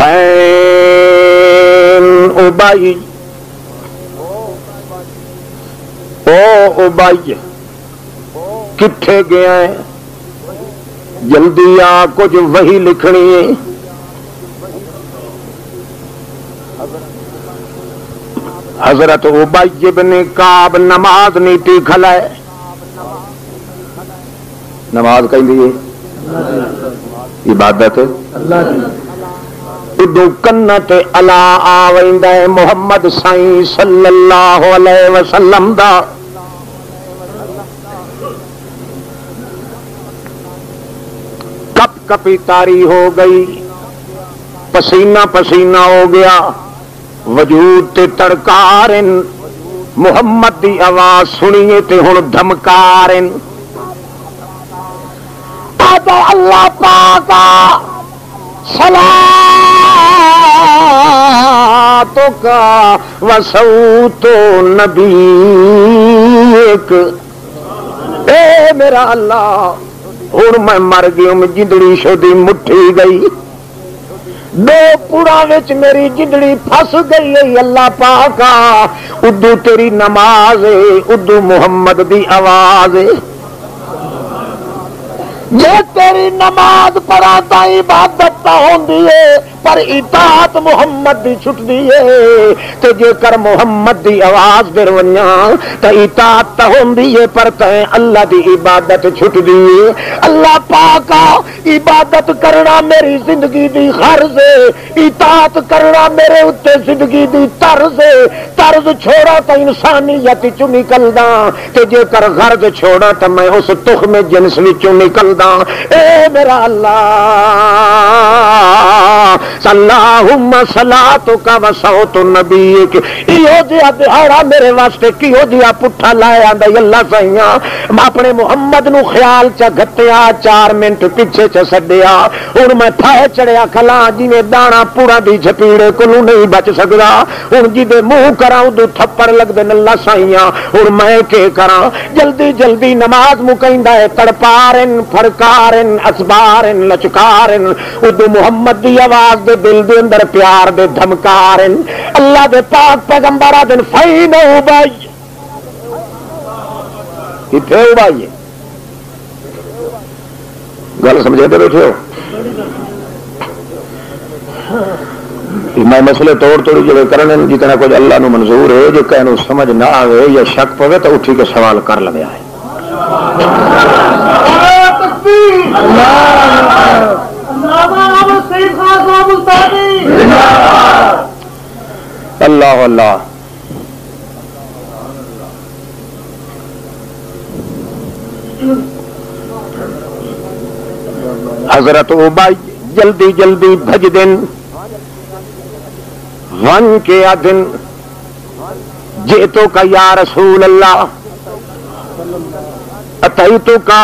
Fan ابئی او ابئی کتھے گیا ہے؟ جلدی آ کچھ وہی لکھنی ہے۔ حضرت ابی بن کعب نماز نیتی کھلا ہے، نماز کہیں دی عبادت ادو کنت الا آویندا ہے محمد سائیں صلی اللہ علیہ وسلم دا کپ کپی تاری ہو گئی، پسینہ پسینہ ہو گیا، وجود تے تڑکارن، محمد دی آواز سنیے تے ہن دھمکارن، آدھا اللہ پاکا صلاتک وصوت نبیک، اے میرا اللہ ہن میں مر گیا، میں جندڑی شدی مٹھی گئی، دو پورا وچ میری جندڑی پھس گئی ہے، اللہ پاکا ادو تیری نماز ہے، ادو محمد دی آواز ہے، جے تیری نماز پڑھا تا عبادت تا ہوندی ہے پر اطاعت محمد دی چھٹدی ہے، تے جے کر محمد دی آواز در ونیا تے اطاعت تا ہوندی ہے پر تے اللہ دی عبادت چھٹدی ہے۔ اللہ پاکا عبادت کرنا میری زندگی دی غرض ہے، اطاعت کرنا میرے اتے زندگی دی طرز ہے، طرز چھوڑا تے انسانیت چوں نکلدا، تے جے کر غرض چھوڑا تے میں اس تخم جنس وچوں نکلدا، اے میرا اللہ اللہم صلاتک وصوت نبیک، ایو جہا دہاڑا میرے واسطے کیو جہا پٹھا لایا آندا اللہ سائیاں، میں اپنے محمد نو خیال چا گھٹیا 4 منٹ پیچھے چ سڈیا، ہن میں تھائے چڑیا کھلا جویں دانا پورا دی جھپیڑے کولوں نہیں بچ سکدا، ہن جدے منہ کراں اودوں تھپڑ لگدے اللہ سائیاں، ہن میں کی کراں؟ جلدی جلدی نماز مکیندا ہے، تڑپارن فرکارن اسبارن لچکارن، ادو محمد دی آواز دے دل دے اندر پیار دے دھمکارن، اللہ دے پاک پیغمبر دن فین ابئی کتنے ابئی گل سمجھے تو بیٹھے ہو؟ میں مسئلے توڑ توڑی جو کرنے جتنا کچھ اللہ نو منظور ہے، جو کہنو سمجھ نہ آئے یا شک پوے تو اٹھی کے سوال کر لگیا ہے۔ اللہ اللہ حضرت ابی جلدی جلدی بھج دن ون کے دن جئتو کا یا رسول اللہ اتیتو کا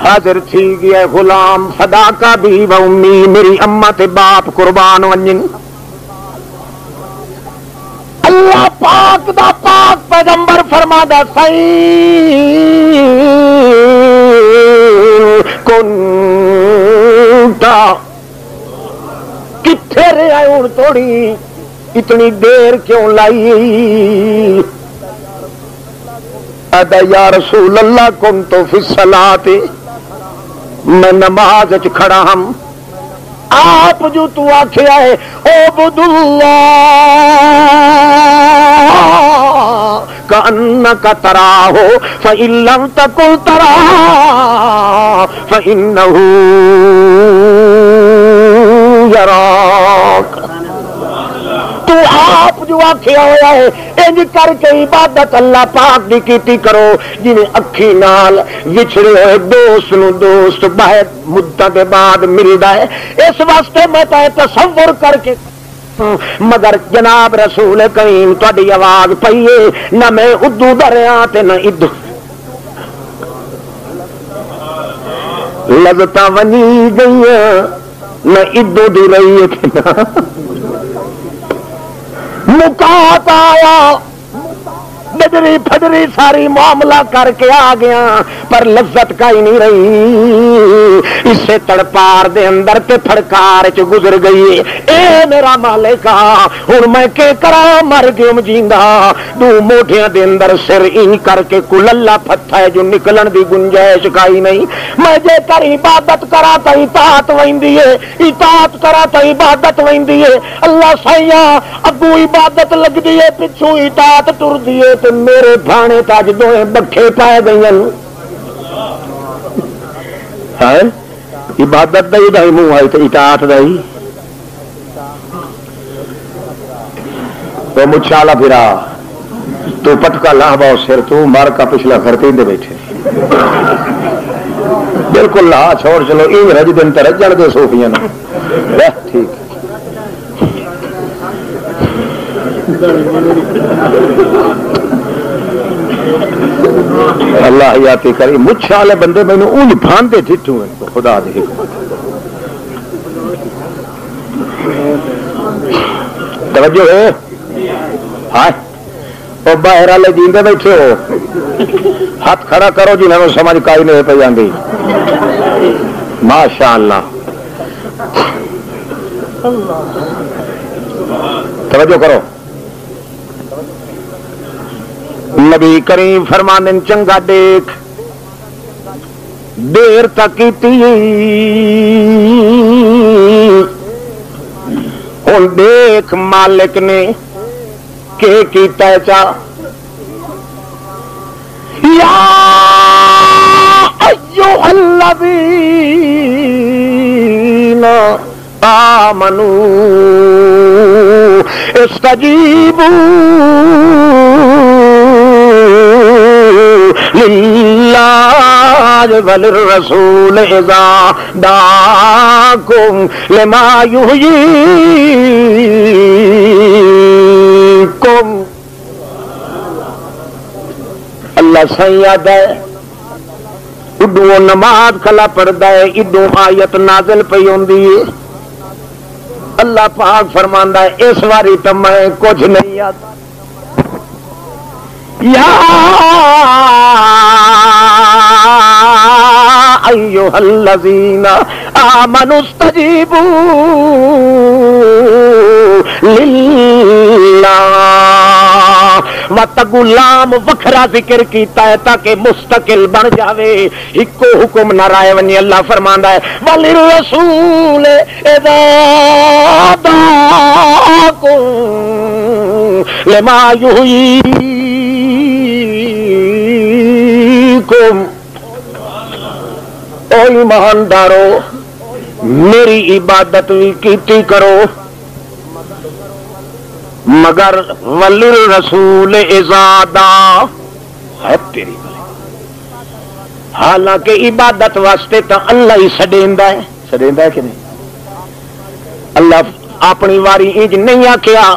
حاضر تھی گیا غلام فدا کا بھی و امی، میری اماں تے باپ قربان ونجن، اللہ پاک دا پاک پیغمبر فرمادا کنتا کتھے رہے ہن توڑی اتنی دیر کیوں لائی؟ ادا یا رسول اللہ کنتو فی الصلاۃ، میں نماز وچ کھڑا ہم، آپ جو تو آکھیا ہے عبد اللہ کأنک تراہ فإن لم تکن تراہ فإنہ یراک، تو آپ جو آکھیا ہوا ہے انج کر کے عبادت اللہ پاک دی کیتی کرو جی اکھی نال وچھڑے ہوئے دوست نو دوست بہت مدت دے بعد ملدا ہے، اس واسطے میں تصور کر کے مگر جناب رسول کریم تہاڈی آواز پئی ہے، نہ میں ادو دریا تے نہ ادو لذتا ونی گئی نہ ادو دی رہی ہے مکات آیا بے کھجری پھجری ساری معاملہ کر کے آ گیا پر لذت کا ہی نہیں رہی، اسے تڑپار دے اندر تے پھڑکار چ گزر گئی۔ اے میرا مالک ہن میں کے کرا مر گیوں جیندا، دو موٹھیاں دے اندر سر ای کر کے کللا پھتھا ہے جو نکلن دی گنجائش کائی نہیں، میں جے کر عبادت کرا تا اطاعت ویندی ہے، اطاعت کرا تا عبادت ویندی ہے، اللہ سائیاں اگوں عبادت لگدی ہے پچھوں اطاعت ٹردی ہے تے میرے بھانے تاج دوئے بکھے پائے گئیں۔ ہے عبادت دا ہی دائی منہ آئی تے اطاعت دا ہی تو مچھالا پھرا تو پٹکا لاہ باؤ سر تو مار کا پچھلا کرتے دے بیٹھے بالکل لا چھوڑ چلو این رج دن تے رجن دے صوفیاں نا ٹھیک اللہ حیاتی کری مچھ والے بندے میں اونج بھاندے ٹھٹو ہیں خدا دے توجہ ہے ہاں وہ باہر والے جیندے بیٹھے ہو ہاتھ کھڑا کرو جنہوں سمجھ کائی نہیں پہ جاندی ماشاء اللہ توجہ کرو نبی کریم فرماندن چنگا دیکھ دیر تک کیتی ہن دیکھ مالک نے کہ کیتا ہے چا یا ایھا الذین آمنوا استجیبوا للہ وللرسول اذا دعاکم لما یحییکم۔ اللہ سیاد ہے ادو نماز کھلا پڑھتا ہے ادو آیت نازل پئی ہوندی ہے اللہ پاک فرماندا ہے اس واری تو میں کچھ نہیں آتا یا ایھا الذین آمنوا استجیبوا للہ غلام وکھرا ذکر کیتا ہے تاکہ مستقل بن جاوے ایکو حکم نہ رائے ونی اللہ فرماندا ہے وللرسول اذا دعاکم لما یحییکم۔ او ایماندارو میری عبادت بھی کیتی کرو مگر وللرسول اذا دعا ہے تیری حالانکہ عبادت واسطے تو اللہ ہی سڈیندا ہے کہ نہیں؟ اللہ اپنی واری انج نہیں آکھیا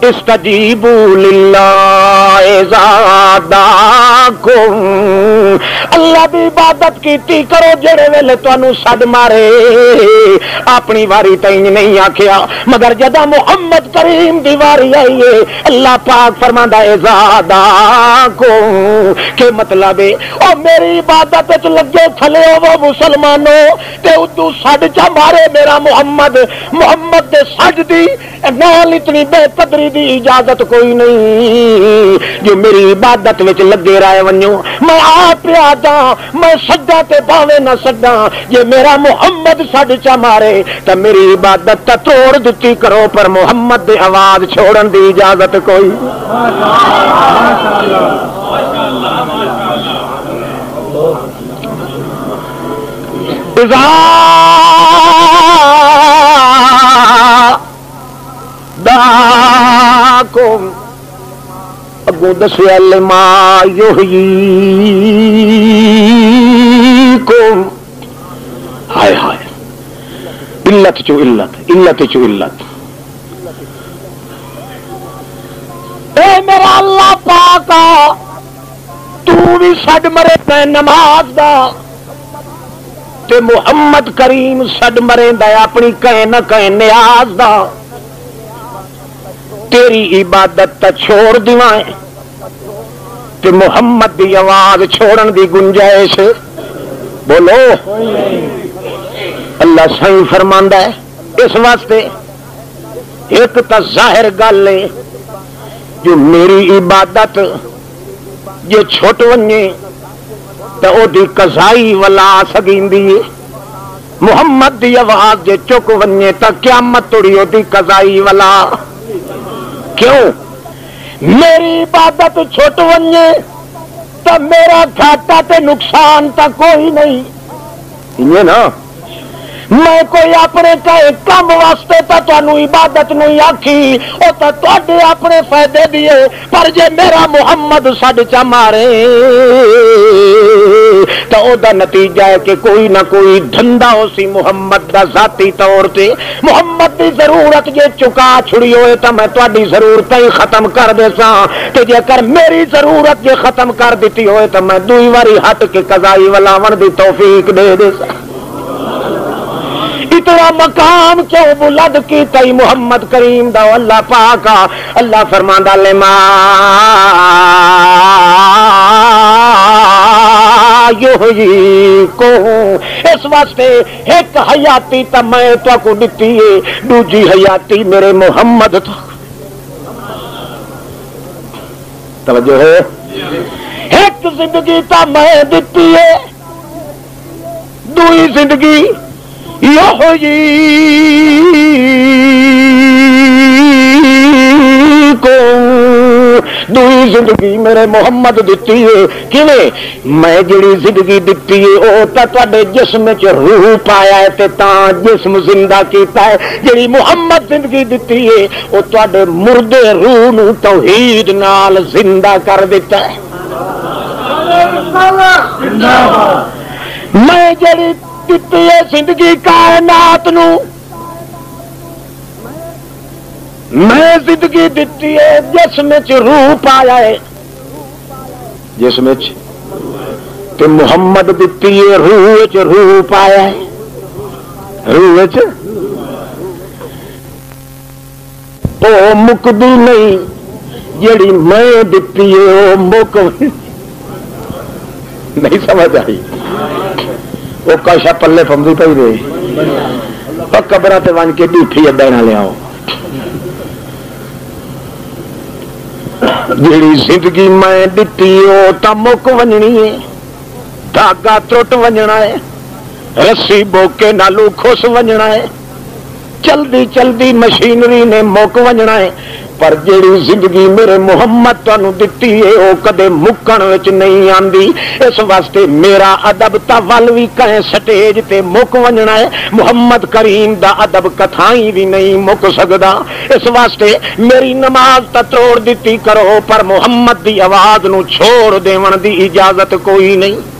استجیبوا للہ اذا دعاکم، اللہ دی عبادت کیتی کرو جڑے ویلے تانوں سد مارے، اپنی واری تائیں نہیں آکھیا مگر جدا محمد کریم دی واری آئی ہے اللہ پاک فرماندا ہے اذا دعاکم، کہ مطلب ہے او میری عبادت وچ لگے تھلے ہو مسلمانوں تے ادو سڈ چا مارے میرا محمد دے سڈ دی نال اتنی بے قدری دی اجازت کوئی نہیں جو میری عبادت وچ لگے رہے ونجو میں آپ پیادا میں سڈا تے باوے نہ سڈا جے میرا محمد سڈ چا مارے تو میری عبادت تا توڑ دتی کرو پر محمد دے آواز چھوڑن دی اجازت کوئی دعاکم اگوں دسیا لما یحییکم، ہائے ہائے علت چو علت اے میرا اللہ پاکا تو بھی سڈ مرے پہ نماز دا تے محمد کریم سڈ مرے دا اپنی کہیں نہ کہیں نیاز دا، تیری عبادت تا چھوڑ دیوائیں تے محمد دی آواز چھوڑن دی گنجائش بولو اللہ سائیں فرماندا ہے اس واسطے ایک تا ظاہر گل ہے جو میری عبادت جو چھوٹ ونجے تو او دی قضائی ولا سگیندی ہے محمد دی آواز جے چک ونجے تا قیامت توڑی او دی قضائی ولا کیوں میری عبادت چھوٹ ونجے تو میرا گھاٹا تے نقصان تا کوئی نہیں انہیں نا میں کوئی اپنے کام واسطے تانوں عبادت نہیں آکھی او تے اپنے فائدے دیے پر جے میرا محمد سڈ چا مارے تو او دا نتیجہ ہے کہ کوئی نہ کوئی دھندا ہو سی محمد دا ذاتی طور تے محمد دی ضرورت جے چکا چھڑی ہوئے تو میں تہاڈی ضرورت ہی ختم کر دے ساں تے جے کر میری ضرورت جے ختم کر دیتی ہوئے تو میں دوئی واری ہٹ کے قضائی ولاون دی توفیق دے دے ساں اتنا مقام کیوں بلند کی تئی محمد کریم دا اللہ پاکا اللہ فرماندا لما یحییکو اس واسطے ایک حیاتی تا میں تو کو دتی ہے دوجی حیاتی میرے محمد تو توجہ ہے ایک زندگی تا میں دتی ہے دوئی زندگی یحییکم دوئی زندگی میرے محمد دتی ہے کیویں میں جڑی زندگی دتی ہے او تا تواڈے جسم وچ روح پایا ہے تے تاں جسم زندہ کیتا ہے جڑی محمد زندگی دتی ہے او تواڈے مردے روح نو توحید نال زندہ کر دیتا ہے میں جڑی دتی ہے زندگی کائنات نو میں زندگی دتی ہے جسم وچ روح پایا ہے جسم وچ تے محمد دتی ہے روح وچ روح پایا ہے روح وچ او مکدی نہیں جیڑی میں دتی ہے او مک نہیں سمجھ آئی وہ کاشا پلے پمدی پی رہی قبر تے ون کے ڈیٹھی اڈا نہ لیاؤ جیڑی زندگی میں دتی وہ تا مک ونجنی ہے دھاگا ترٹ ونجنا ہے رسی بوکے نالو خس ونجنا ہے چلدی چلدی مشینری نے مک ونجنا ہے پر جیڑی زندگی میرے محمد تانوں دتی ہے وہ کدے مکن وچ نہیں آندی اس واسطے میرا ادب تا ول وی کہیں سٹیج تے مک ونجنا ہے محمد کریم دا ادب کتھائیں بھی نہیں مک سکدا اس واسطے میری نماز تا توڑ دتی کرو پر محمد دی آواز نو چھوڑ دیون دی اجازت کوئی نہیں